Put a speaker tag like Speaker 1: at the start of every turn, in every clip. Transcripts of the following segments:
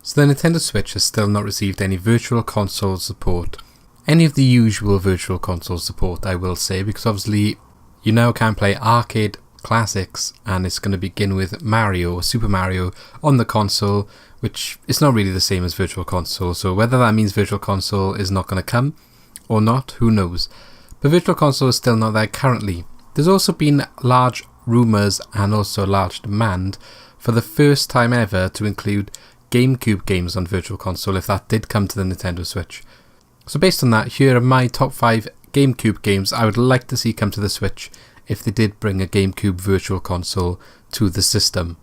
Speaker 1: So the Nintendo Switch has still not received any Virtual Console support. Any of the usual Virtual Console support, I will say, because obviously you now can play arcade classics, and it's going to begin with Mario or Super Mario on the console, which is not really the same as Virtual Console. So whether that means Virtual Console is not going to come or not, who knows. But Virtual Console is still not there currently. There's also been large rumours and also large demand for the first time ever to include Gamecube games on Virtual Console if that did come to the Nintendo Switch. So based on that, here are my top 5 Gamecube games I would like to see come to the Switch if they did bring a Gamecube Virtual Console to the system.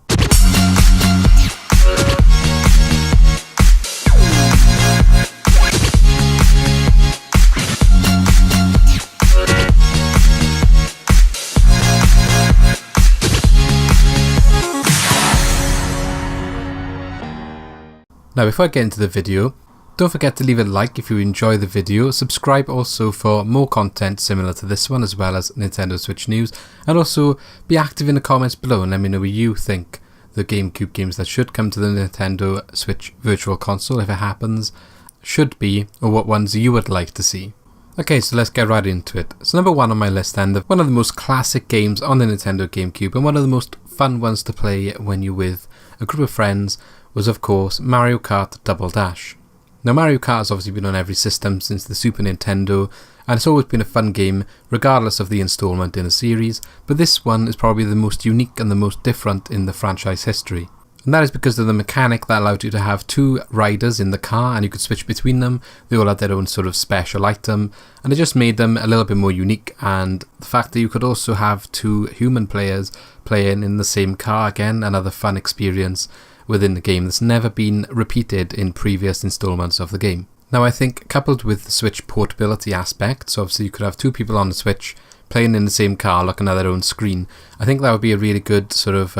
Speaker 1: Now before I get into the video, don't forget to leave a like if you enjoy the video, subscribe also for more content similar to this one as well as Nintendo Switch news, and also be active in the comments below and let me know what you think the GameCube games that should come to the Nintendo Switch Virtual Console, if it happens, should be, or what ones you would like to see. Okay, so let's get right into it. So number 1 on my list then, one of the most classic games on the Nintendo GameCube and one of the most fun ones to play when you're with a group of friends was of course Mario Kart Double Dash. Now Mario Kart has obviously been on every system since the Super Nintendo, and it's always been a fun game regardless of the installment in the series, but this one is probably the most unique and the most different in the franchise history. And that is because of the mechanic that allowed you to have 2 riders in the car and you could switch between them. They all had their own sort of special item, and it just made them a little bit more unique, and the fact that you could also have 2 human players playing in the same car, again another fun experience within the game that's never been repeated in previous installments of the game. Now I think coupled with the Switch portability aspect, so obviously you could have 2 people on the Switch playing in the same car looking at their own screen, I think that would be a really good sort of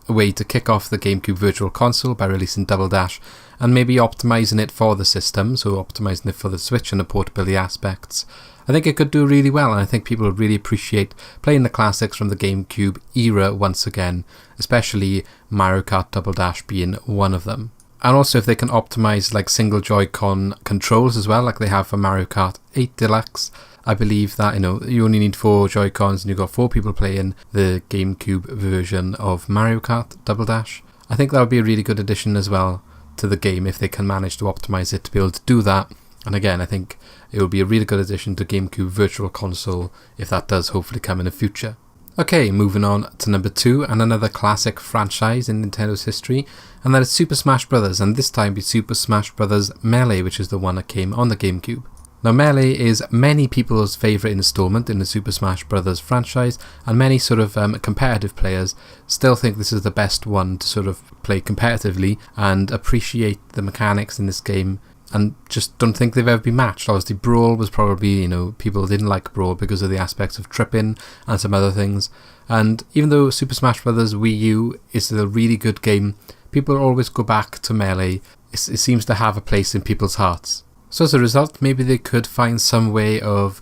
Speaker 1: way to kick off the GameCube Virtual Console by releasing Double Dash and maybe optimising it for the system, so optimising it for the Switch and the portability aspects. I think it could do really well, and I think people would really appreciate playing the classics from the GameCube era once again, especially Mario Kart Double Dash being one of them. And also if they can optimise like single Joy-Con controls as well, like they have for Mario Kart 8 Deluxe, I believe that you only need 4 Joy-Cons and you've got 4 people playing the GameCube version of Mario Kart Double Dash. I think that would be a really good addition as well to the game if they can manage to optimise it to be able to do that. And again, I think it would be a really good addition to GameCube Virtual Console if that does hopefully come in the future. Okay, moving on to number 2 and another classic franchise in Nintendo's history, and that is Super Smash Bros. And this time be Super Smash Bros. Melee, which is the one that came on the GameCube. Now Melee is many people's favourite installment in the Super Smash Bros. Franchise, and many sort of competitive players still think this is the best one to sort of play competitively and appreciate the mechanics in this game, and just don't think they've ever been matched. Obviously Brawl was probably, people didn't like Brawl because of the aspects of tripping and some other things, and even though Super Smash Bros. Wii U is a really good game, people always go back to Melee. It seems to have a place in people's hearts. So as a result, maybe they could find some way of,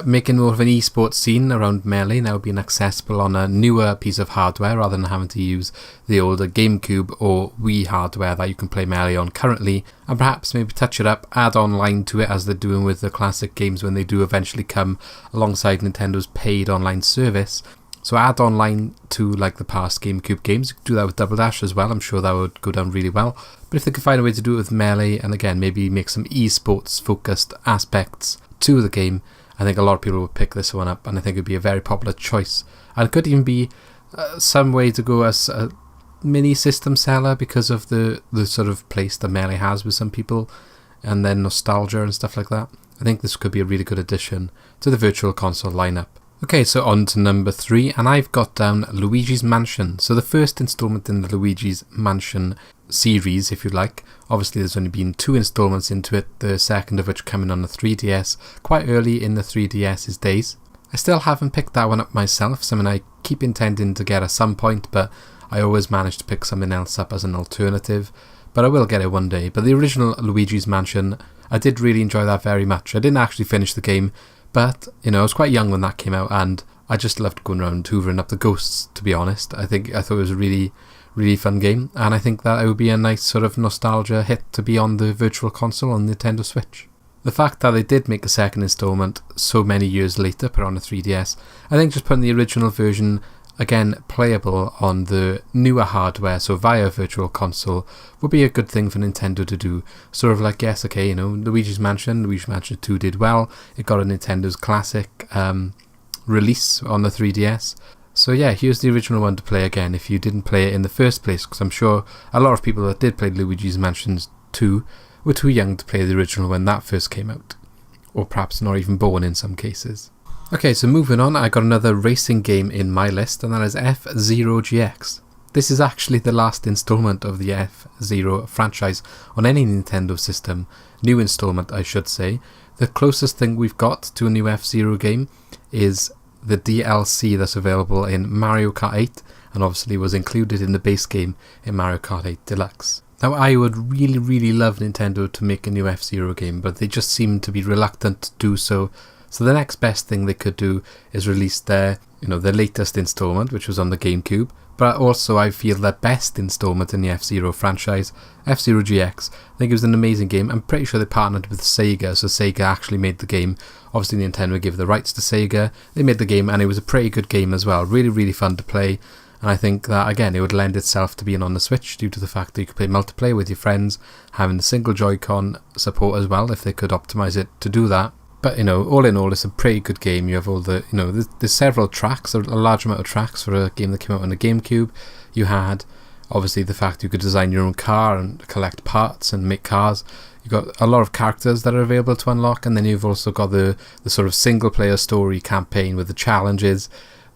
Speaker 1: making more of an esports scene around Melee, now being accessible on a newer piece of hardware rather than having to use the older GameCube or Wii hardware that you can play Melee on currently, and perhaps maybe touch it up, add online to it as they're doing with the classic games when they do eventually come alongside Nintendo's paid online service. So add online to like the past GameCube games. You could do that with Double Dash as well. I'm sure that would go down really well. But if they could find a way to do it with Melee, and again maybe make some esports focused aspects to the game, I think a lot of people would pick this one up, and I think it would be a very popular choice. And it could even be some way to go as a mini system seller because of the sort of place that Melee has with some people, and then nostalgia and stuff like that. I think this could be a really good addition to the Virtual Console lineup. Okay, so on to number 3, and I've got down Luigi's Mansion. So the first installment in the Luigi's Mansion series, if you like. Obviously there's only been 2 installments into it, the second of which coming on the 3DS quite early in the 3DS's days. I still haven't picked that one up myself, something I keep intending to get at some point, but I always manage to pick something else up as an alternative, but I will get it one day. But the original Luigi's Mansion, I did really enjoy that very much. I didn't actually finish the game, but I was quite young when that came out, and I just loved going around hoovering up the ghosts, to be honest. I thought it was a really, really fun game, and I think that it would be a nice sort of nostalgia hit to be on the Virtual Console on Nintendo Switch. The fact that they did make a second installment so many years later, put on a 3DS, I think just putting the original version again playable on the newer hardware, so via Virtual Console, would be a good thing for Nintendo to do. Sort of like, yes, okay, you know, Luigi's Mansion 2 did well, it got a Nintendo's classic release on the 3DS. So yeah, here's the original one to play again if you didn't play it in the first place, because I'm sure a lot of people that did play Luigi's Mansion 2 were too young to play the original when that first came out, or perhaps not even born in some cases. Okay, so moving on, I got another racing game in my list, and that is F-Zero GX. This is actually the last installment of the F-Zero franchise on any Nintendo system. New installment, I should say. The closest thing we've got to a new F-Zero game is the DLC that's available in Mario Kart 8, and obviously was included in the base game in Mario Kart 8 Deluxe. Now, I would really love Nintendo to make a new F-Zero game, but they just seem to be reluctant to do so. So the next best thing they could do is release their latest installment, which was on the Gamecube. But also, I feel their best installment in the F-Zero franchise, F-Zero GX. I think it was an amazing game. I'm pretty sure they partnered with Sega, so Sega actually made the game. Obviously, Nintendo gave the rights to Sega. They made the game, and it was a pretty good game as well. Really fun to play. And I think that, again, it would lend itself to being on the Switch due to the fact that you could play multiplayer with your friends, having the single Joy-Con support as well, if they could optimize it to do that. But, you know, all in all, it's a pretty good game. You have all the, you know, there's several tracks, a large amount of tracks for a game that came out on the Gamecube. You had, obviously, the fact you could design your own car and collect parts and make cars. You've got a lot of characters that are available to unlock, and then you've also got the sort of single-player story campaign with the challenges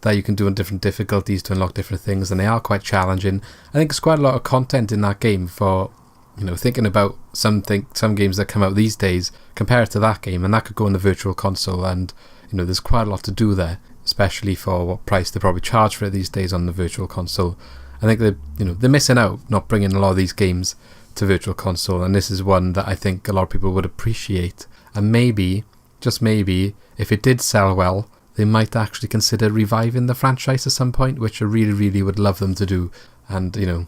Speaker 1: that you can do on different difficulties to unlock different things, and they are quite challenging. I think there's quite a lot of content in that game for, you know, thinking about some games that come out these days, compare it to that game, and that could go on the Virtual Console, and, you know, there's quite a lot to do there, especially for what price they probably charge for it these days on the Virtual Console. I think they're missing out not bringing a lot of these games to Virtual Console, and this is one that I think a lot of people would appreciate, and maybe, just maybe, if it did sell well, they might actually consider reviving the franchise at some point, which I really would love them to do. And, you know,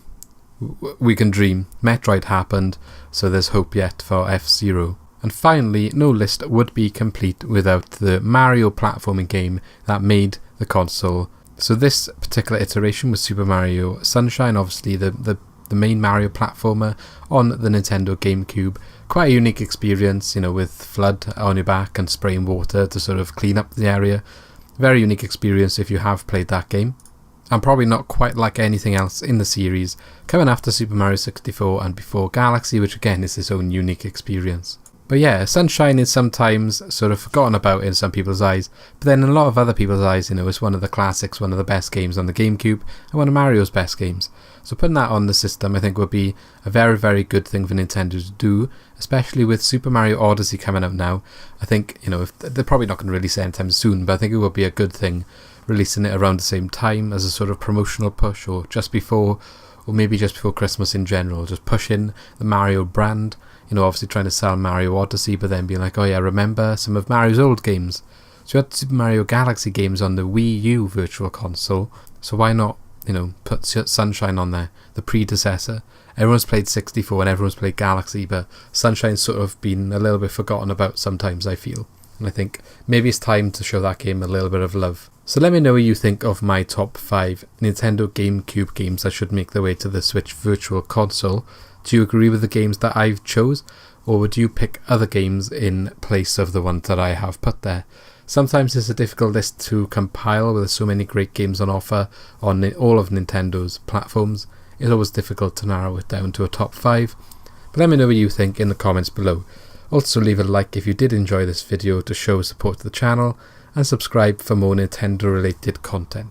Speaker 1: we can dream. Metroid happened, so there's hope yet for F-Zero. And finally, no list would be complete without the Mario platforming game that made the console. So this particular iteration was Super Mario Sunshine, obviously the main Mario platformer on the Nintendo Gamecube. Quite a unique experience, you know, with FLUDD on your back and spraying water to sort of clean up the area. Very unique experience if you have played that game. And probably not quite like anything else in the series, coming after Super Mario 64 and before Galaxy, which again is its own unique experience. But yeah, Sunshine is sometimes sort of forgotten about in some people's eyes, but then in a lot of other people's eyes, you know, it's one of the classics, one of the best games on the Gamecube, and one of Mario's best games. So putting that on the system, I think, would be a very good thing for Nintendo to do, especially with Super Mario Odyssey coming out now. I think, you know, if they're probably not going to release it anytime soon, but I think it would be a good thing releasing it around the same time as a sort of promotional push, or just before, or maybe just before Christmas in general, just pushing the Mario brand. You know, obviously trying to sell Mario Odyssey, but then being like, oh yeah, remember some of Mario's old games. So you had Super Mario Galaxy games on the Wii U Virtual Console, so why not, you know, put Sunshine on there, the predecessor. Everyone's played 64 and everyone's played Galaxy, but Sunshine's sort of been a little bit forgotten about sometimes, I feel. And I think maybe it's time to show that game a little bit of love. So let me know what you think of my top 5 Nintendo GameCube games that should make their way to the Switch Virtual Console. Do you agree with the games that I've chose, or would you pick other games in place of the ones that I have put there? Sometimes it's a difficult list to compile with so many great games on offer on all of Nintendo's platforms. It's always difficult to narrow it down to a top 5. But let me know what you think in the comments below. Also leave a like if you did enjoy this video to show support to the channel, and subscribe for more Nintendo related content.